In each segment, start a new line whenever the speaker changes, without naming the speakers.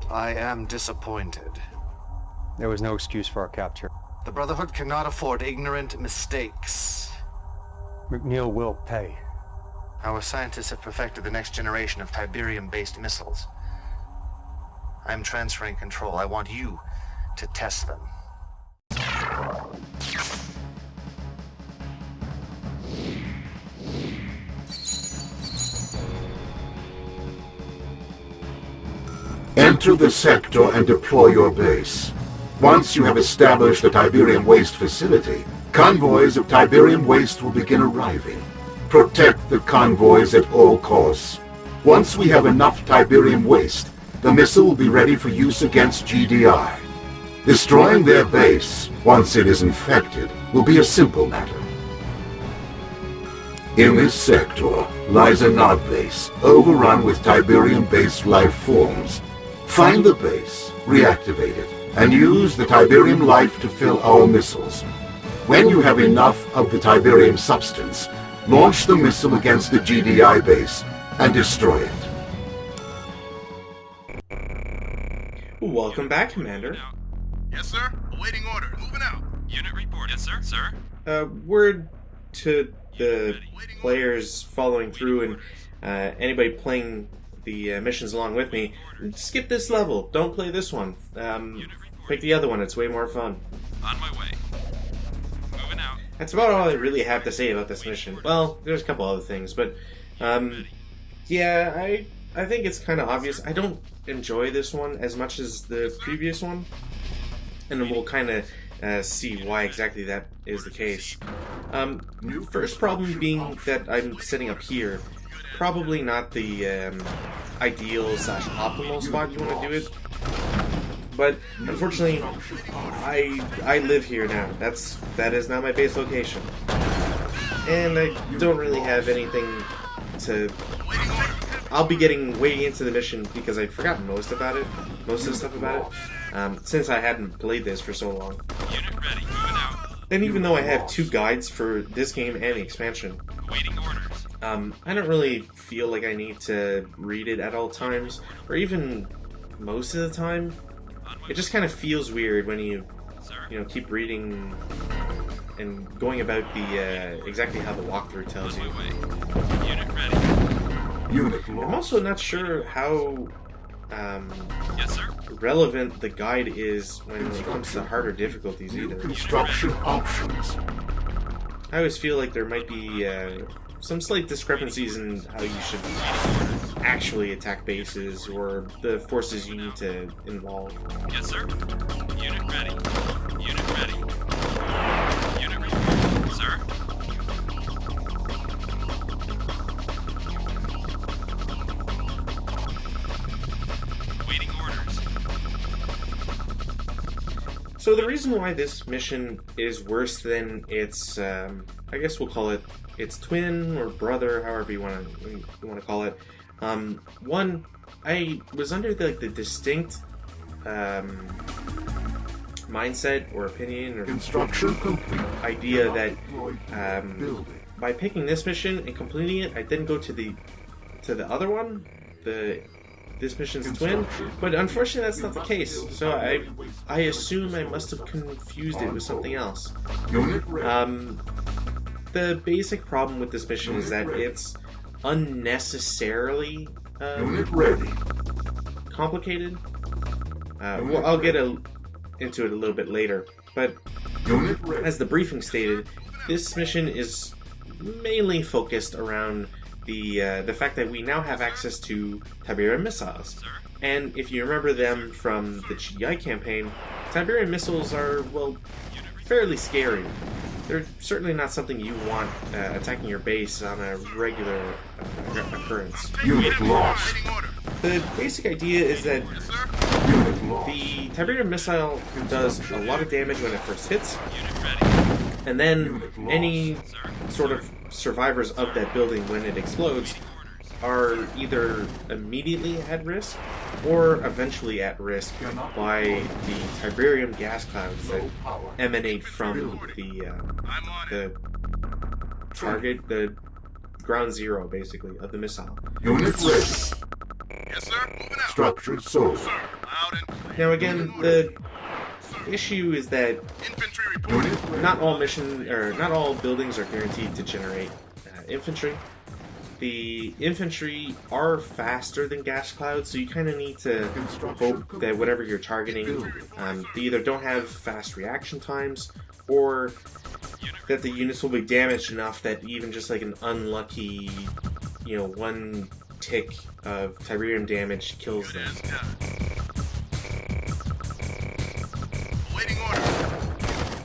I am disappointed.
There was no excuse for our capture.
The Brotherhood cannot afford ignorant mistakes.
McNeil will pay.
Our scientists have perfected the next generation of Tiberium-based missiles. I am transferring control. I want you to test them.
Enter the sector and deploy your base. Once you have established the Tiberium waste facility, convoys of Tiberium waste will begin arriving. Protect the convoys at all costs. Once we have enough Tiberium waste, the missile will be ready for use against GDI. Destroying their base, once it is infected, will be a simple matter. In this sector lies a nod base, overrun with Tiberium-based life forms. Find the base, reactivate it, and use the Tiberium life to fill our missiles. When you have enough of the Tiberium substance, launch the missile against the GDI base and destroy it.
Welcome back, Commander.
Yes, sir. Awaiting order. Moving out.
Unit report. Yes, sir. Sir.
Word to the players following through and anybody playing the missions along with me, skip this level. Don't play this one. Pick the other one. It's way more fun.
On my way. Moving out.
That's about all I really have to say about this mission. Well, there's a couple other things, but yeah, I think it's kind of obvious. I don't enjoy this one as much as the previous one, and we'll kind of see why exactly that is the case. First problem being that I'm setting up here. Probably not the ideal / optimal spot you want to do it, but unfortunately, I live here now. That is not my base location, and I don't really have anything to. I'll be getting way into the mission because I've forgotten most of the stuff about it, since I hadn't played this for so long.
Unit ready. Moving out.
And even though I have 2 guides for this game and the expansion,
Waiting orders.
I don't really feel like I need to read it at all times, or even most of the time. It just kind of feels weird when you keep reading and going about the exactly how the walkthrough tells you.
Unit ready.
I'm also not sure how
Yes, sir.
relevant the guide is when it comes to harder difficulties either.
Construction options.
I always feel like there might be some slight discrepancies in how you should actually attack bases or the forces you need to involve.
Yes, sir. Unit ready. Unit ready. Unit report. Sir. Waiting orders.
So the reason why this mission is worse than its, I guess we'll call it its twin or brother, however you want to call it. One, I was under the distinct mindset or opinion or
Construction complete.
idea that by picking this mission and completing it, I didn't go to the other one, this mission's twin, but unfortunately that's not the case. So I assume I must have confused it with something else.
Unit ready.
The basic problem with this mission is that it's unnecessarily
Unit ready.
complicated. Well, I'll get into it a little bit later, but
Unit ready.
as the briefing stated, this mission is mainly focused around the fact that we now have access to Tiberium missiles. And if you remember them from the GDI campaign, Tiberium missiles are, well, fairly scary. They're certainly not something you want attacking your base on a regular occurrence.
Unit lost.
Waiting order.
The basic idea is that
Yes, sir.
Unit lost.
the Tiberium missile does a lot of damage when it first hits,
Unit ready.
and then any sort of survivors of that building when it explodes are either immediately at risk or eventually at risk by the Tiberium gas clouds that emanate from the target, the ground zero, basically, of the missile.
Unit ready.
Yes, Yes, sir. Moving out.
Structure sold.
Sir, loud and clear.
Now again, the issue is that
Infantry reporting.
Unit ready.
not all buildings are guaranteed to generate infantry. The infantry are faster than gas clouds, so you kind of need to hope that whatever you're targeting, they either don't have fast reaction times, or that the units will be damaged enough that even just like an unlucky, one tick of Tiberium damage kills them.
As done. Awaiting order.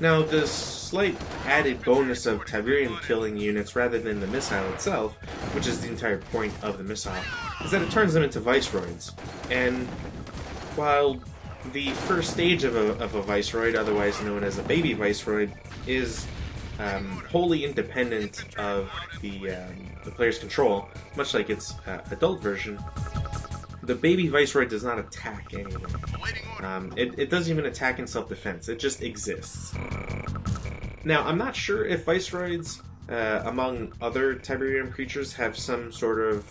Now, the slight added bonus of Tiberium killing units rather than the missile itself, which is the entire point of the missile, is that it turns them into Viceroids. And while the first stage of a Viceroid, otherwise known as a baby Viceroid, is wholly independent of the player's control, much like its adult version, the baby Viceroid does not attack anyone.
Awaiting order.
It doesn't even attack in self-defense. It just exists. Now, I'm not sure if Viceroids, among other Tiberium creatures, have some sort of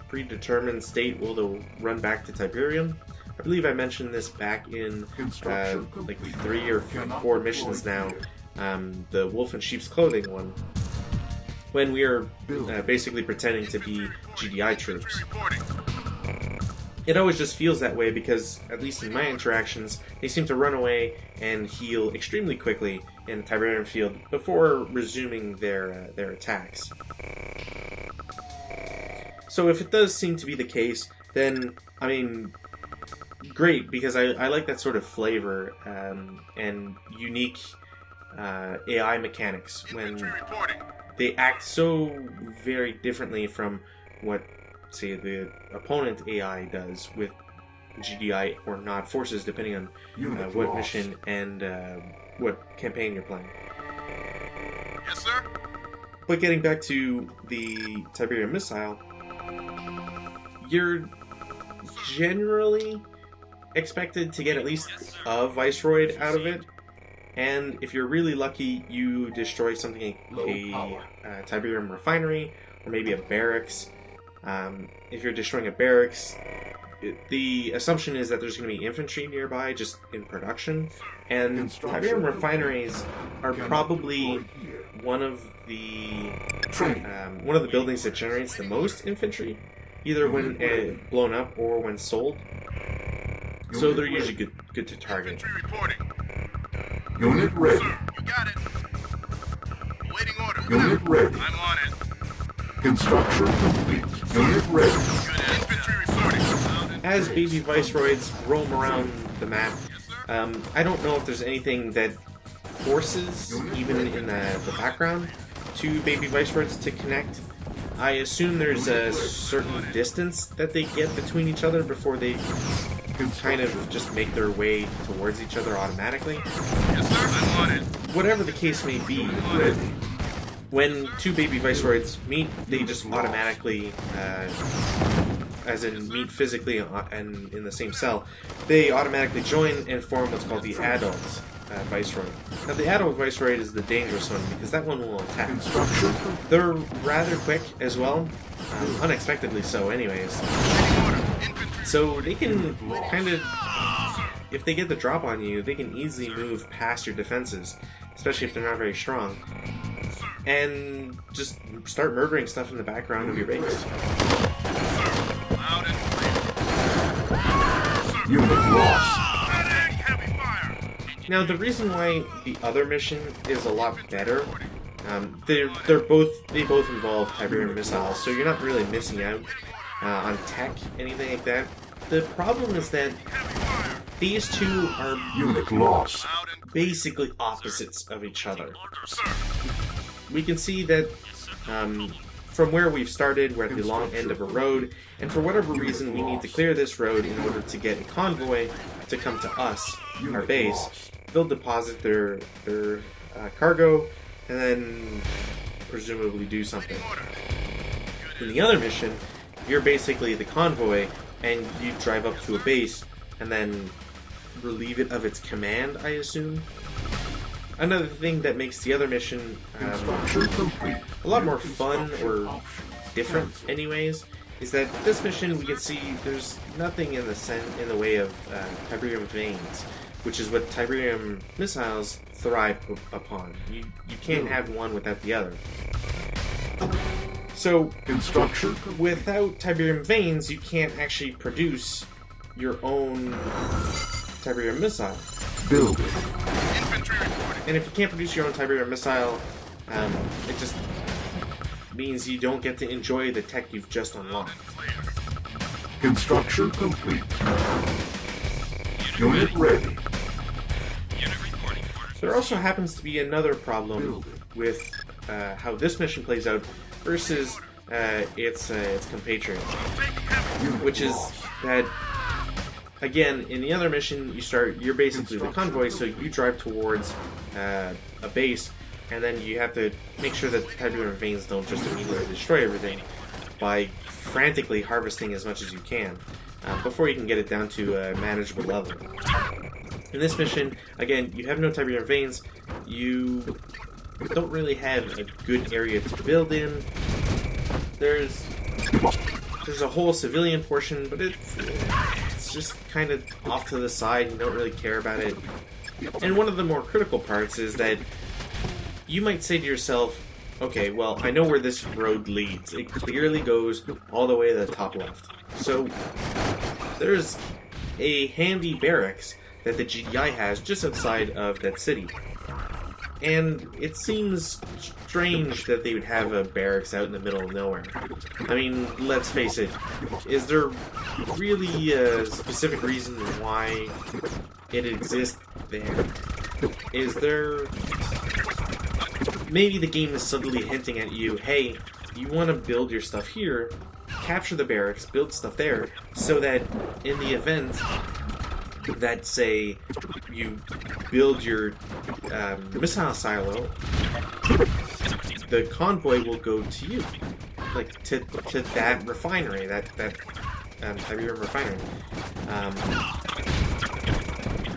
predetermined state where they'll run back to Tiberium. I believe I mentioned this back in like 3 or 4 missions now. The Wolf in Sheep's Clothing one, when we are basically pretending to be GDI troops.
Infantry reporting.
It always just feels that way because, at least in my interactions, they seem to run away and heal extremely quickly in the Tiberium field before resuming their attacks. So if it does seem to be the case, then, I mean, great, because I like that sort of flavor and unique AI mechanics when
Infantry reporting.
they act so very differently from what, say, the opponent AI does with GDI or not forces, depending on what mission and what campaign you're playing.
Yes, sir.
But getting back to the Tiberium missile, you're generally expected to get at least a Viceroid out of it. And if you're really lucky, you destroy something like a Tiberium refinery, or maybe a barracks. If you're destroying a barracks, the assumption is that there's going to be infantry nearby, just in production. And Tiberium refineries are probably one of the buildings that generates the most infantry, either when blown up or when sold. So they're usually good to target.
Infantry reporting.
Unit ready.
Sir, you got it. Awaiting order.
Unit ready.
I'm on it.
Construction complete. Unit ready.
Good as infantry reporting. Loud and
As baby Viceroids roam around the map,
Yes, sir.
I don't know if there's anything that forces, even in the background, two baby Viceroids to connect. I assume there's a certain distance that they get between each other before they kind of just make their way towards each other automatically.
Yes, sir. I'm on it.
Whatever the case may be, when two baby Viceroids meet, they just automatically, as in meet physically and in the same cell, they automatically join and form what's called the adult Viceroy. Now the adult Viceroy is the dangerous one because that one will attack.
Construction complete.
They're rather quick as well, unexpectedly so anyways.
Awaiting order. Infantry.
So they can kind of, if they get the drop on you, they can easily move past your defenses, especially if they're not very strong, and just start murdering stuff in the background of your base.
Loud and clear.
Unit lost.
Medic, heavy fire.
Now the reason why the other mission is a lot better, they both involve Tiberium missiles, so you're not really missing out on tech, anything like that. The problem is that these two are
Unit lost.
Loud and
basically opposites of each other.
order, sir.
We can see that from where we've started, we're at the long end of a road, and for whatever reason we need to clear this road in order to get a convoy to come to us, our base. They'll deposit their cargo, and then presumably do something. In the other mission, you're basically the convoy, and you drive up to a base, and then relieve it of its command, I assume. Another thing that makes the other mission
Construction complete.
a lot more fun, or different anyways, is that this mission we can see there's nothing in the way of Tiberium veins, which is what Tiberium missiles thrive upon. You can't have one without the other. So,
Construction
without Tiberium veins, you can't actually produce your own Tiberium missile.
building.
Infantry reporting.
And if you can't produce your own Tiberium missile, it just means you don't get to enjoy the tech you've just unlocked.
Clear.
Construction complete. Unit ready.
Unit reporting. Orders
There also happens to be another problem
Building.
with how this mission plays out versus its compatriot,
Unit
which is
lost.
that again in the other mission you're basically the convoy, so you drive towards a base, and then you have to make sure that the Tiberium veins don't just immediately destroy everything by frantically harvesting as much as you can before you can get it down to a manageable level. In this mission, again, you have no Tiberium veins. You don't really have a good area to build in. There's a whole civilian portion, but it's just kind of off to the side. You don't really care about it. And one of the more critical parts is that you might say to yourself, okay, well, I know where this road leads. It clearly goes all the way to the top left. So there's a handy barracks that the GDI has just outside of that city. And it seems strange that they would have a barracks out in the middle of nowhere. I mean, let's face it, is there really a specific reason why it exists there? Is there... Maybe the game is subtly hinting at you, hey, you want to build your stuff here, capture the barracks, build stuff there, so that in the event that, say, you build your missile silo, the convoy will go to you, like to that refinery, that Tiberium refinery.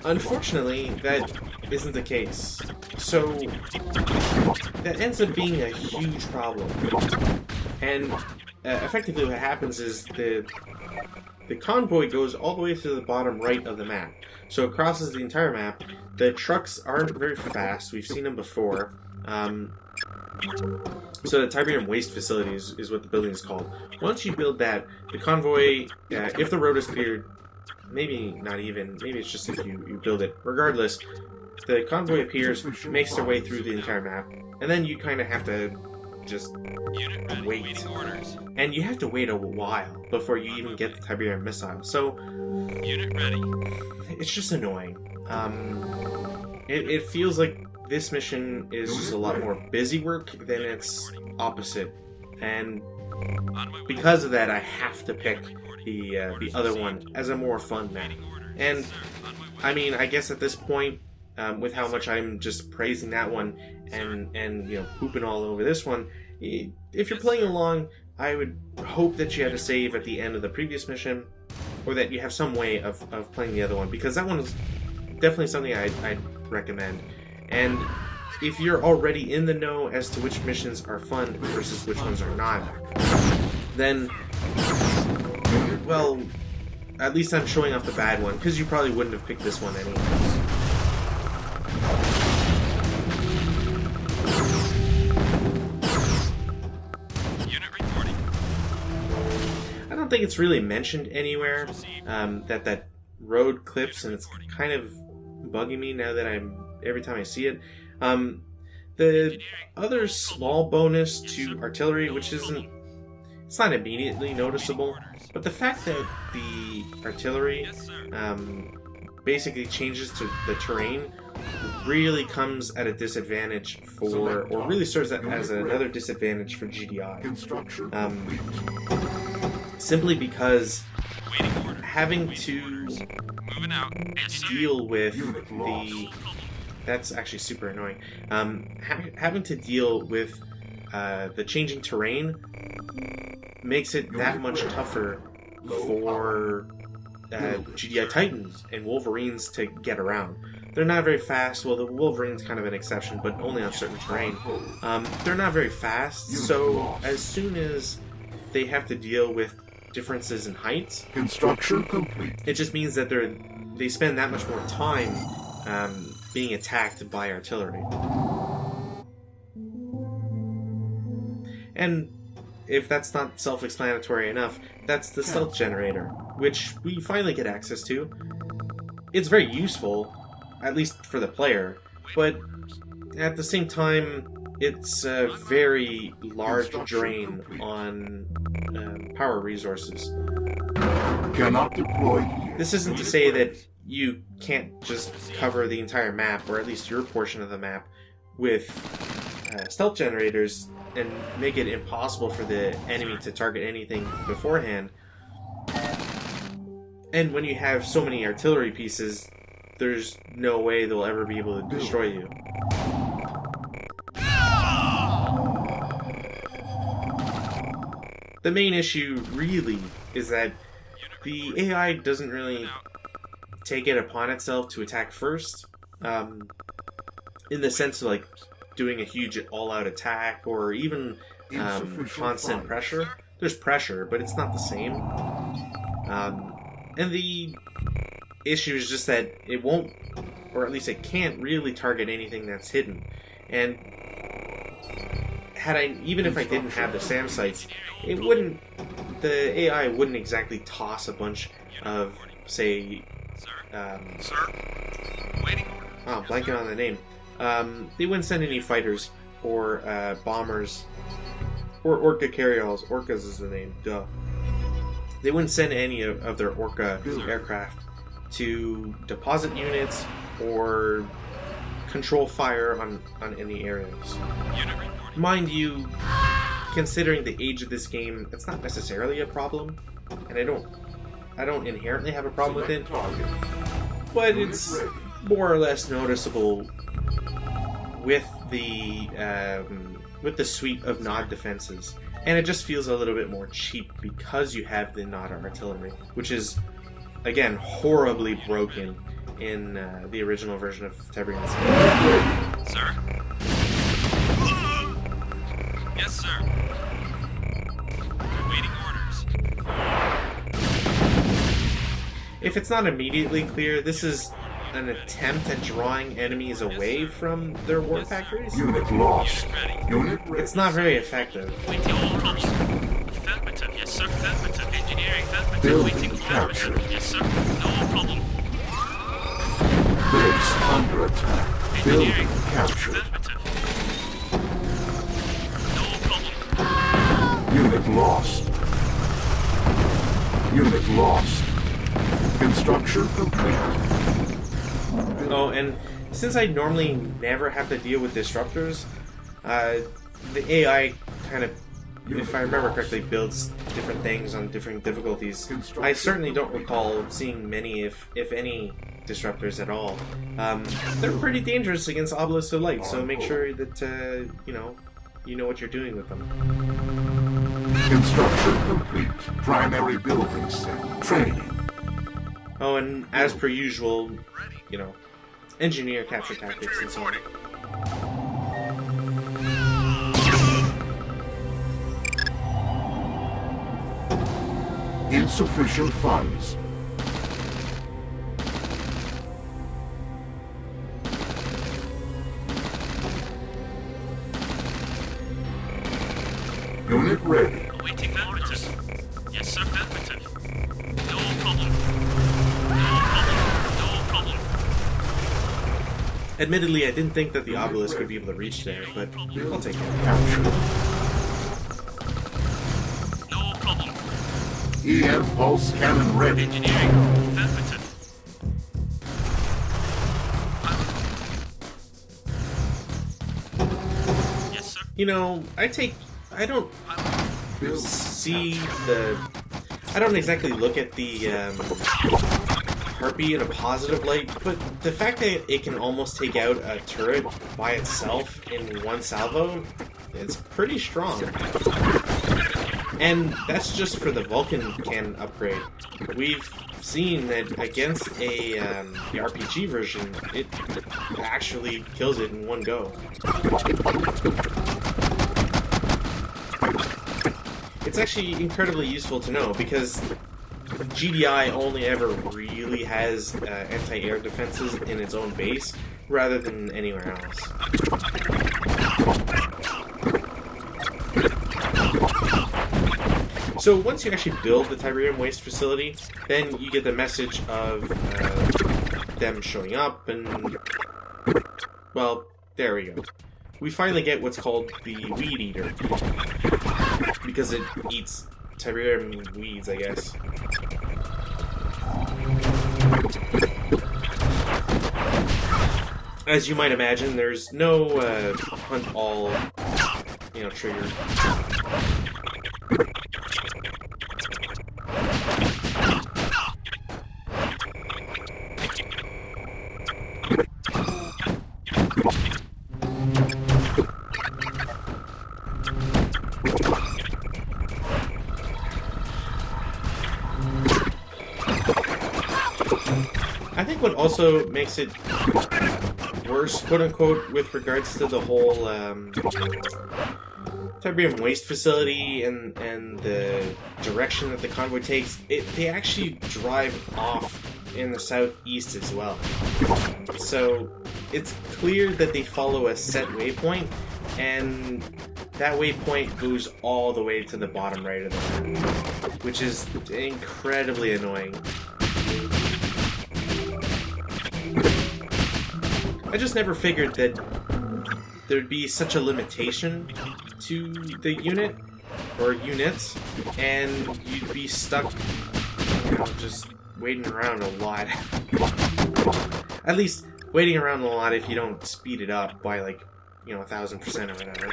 Unfortunately, that isn't the case. So that ends up being a huge problem. And effectively, what happens is the convoy goes all the way to the bottom right of the map. So it crosses the entire map. The trucks aren't very fast. We've seen them before. So the Tiberium waste facility is what the building is called. Once you build that, the convoy, if the road is cleared, maybe not even, maybe it's just if you build it. Regardless, the convoy appears, makes their way through the entire map, and then you kind of have to just
unit ready.
wait.
Waiting orders.
And you have to wait a while before you even get the Tiberium missile. So
Unit ready.
it's just annoying. It feels like this mission is just a lot more busy work than its opposite, and
On my way.
because of that, I have to pick the other one as a more fun map. And I mean, I guess at this point, with how much I'm just praising that one and you know pooping all over this one, if you're playing along, I would hope that you had a save at the end of the previous mission, or that you have some way of playing the other one, because that one is definitely something I'd recommend. And if you're already in the know as to which missions are fun versus which ones are not, then, well, at least I'm showing off the bad one, because you probably wouldn't have picked this one anyway.
Unit reporting.
I don't think it's really mentioned anywhere that road clips, and it's kind of bugging me now that every time I see it. The other small bonus to artillery, which it's not immediately noticeable, but the fact that the artillery
Yes, sir.
basically changes to the terrain really comes at a disadvantage or really serves as another disadvantage for GDI.
Construction
Simply because
Waiting orders.
having to
Moving out. Yes, sir.
deal with
Unit
the...
lost.
That's actually super annoying. Having to deal with the changing terrain makes it that much tougher for GDI Titans and Wolverines to get around. They're not very fast. Well, the Wolverine's kind of an exception, but only on certain terrain. They're not very fast, so as soon as they have to deal with differences in heights.
Construction complete.
It just means that they spend that much more time being attacked by artillery. And if that's not self-explanatory enough, that's the stealth generator, which we finally get access to. It's very useful, at least for the player, but at the same time, it's a very large drain on power resources.
Cannot deploy here.
This isn't to say that you can't just cover the entire map, or at least your portion of the map, with stealth generators and make it impossible for the enemy to target anything beforehand. And when you have so many artillery pieces, there's no way they'll ever be able to destroy you. The main issue, really, is that the AI doesn't really take it upon itself to attack first, in the sense of, like, doing a huge all-out attack, or even constant pressure. There's pressure, but it's not the same. And the issue is just that it won't, or at least it can't really target anything that's hidden. And even if I didn't have the SAM sights, the AI wouldn't exactly toss a bunch of, say, I'm blanking on the name. They wouldn't send any fighters, or bombers, or Orca carryalls. Orcas is the name, duh. They wouldn't send any of their Orca aircraft to deposit units or control fire on any areas. Mind you, considering the age of this game, it's not necessarily a problem, and I don't inherently have a problem with it, but it's more or less noticeable with the suite of nod defenses, and it just feels a little bit more cheap because you have the nod artillery, which is, again, horribly broken in the original version of Tiberium.
Sir? Yes, sir. Waiting orders.
If it's not immediately clear, this is an attempt at drawing enemies away from their war factories.
Unit lost. Unit ready.
It's not very effective.
Waiting orders. Affirmative, yes, sir. Affirmative. Engineering, affirmative.
Building
Waiting, affirmative.
captured.
Yes, sir. No problem.
Base under attack. Building
Engineering,
captured.
affirmative. No problem.
Unit lost. Unit lost. Construction complete.
Oh, and since I normally never have to deal with disruptors, the AI kind of, if I remember correctly, builds different things on different difficulties. I certainly don't recall seeing many, if any, disruptors at all. They're pretty dangerous against obelisks of light, so make sure that you know what you're doing with them.
Construction complete. Primary building set. Training.
Oh, and as per usual, engineer capture tactics and so on.
Insufficient funds. Unit ready.
Awaiting orders. Yes, sir. Affirmative. No problem. No problem. No problem.
Admittedly, I didn't think that the obelisk would be able to reach there, but I'll take it.
Captured.
No problem.
EM pulse cannon ready.
Engineering. Affirmative. Yes, sir.
I don't see I don't exactly look at the Harpy in a positive light, but the fact that it can almost take out a turret by itself in one salvo, it's pretty strong. And that's just for the Vulcan cannon upgrade. We've seen that against the RPG version, it actually kills it in one go. it's actually incredibly useful to know, because GDI only ever really has anti-air defenses in its own base, rather than anywhere else. So once you actually build the Tiberium waste facility, then you get the message of them showing up, and, well, there we go. We finally get what's called the Weed Eater, because it eats Tiberium weeds, I guess. As you might imagine, there's no hunt all, trigger. I think what also makes it worse, quote-unquote, with regards to the whole Tiberium waste facility and the direction that the convoy takes, they actually drive off in the southeast as well. So it's clear that they follow a set waypoint, and that waypoint goes all the way to the bottom right of the map, which is incredibly annoying. I just never figured that there'd be such a limitation to the unit, or units, and you'd be stuck, just waiting around a lot. At least, waiting around a lot if you don't speed it up by, 1,000% or whatever.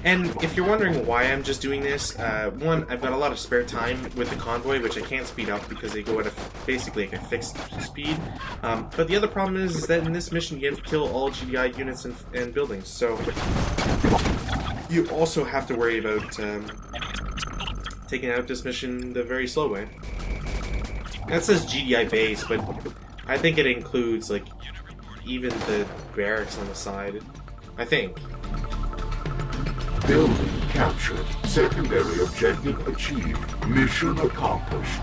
And if you're wondering why I'm just doing this, one, I've got a lot of spare time with the convoy, which I can't speed up because they go at basically a fixed speed. But the other problem is that in this mission you have to kill all GDI units and buildings, so you also have to worry about taking out this mission the very slow way. That says GDI base, but I think it includes, even the barracks on the side. I think.
Building captured. Secondary objective achieved. Mission accomplished.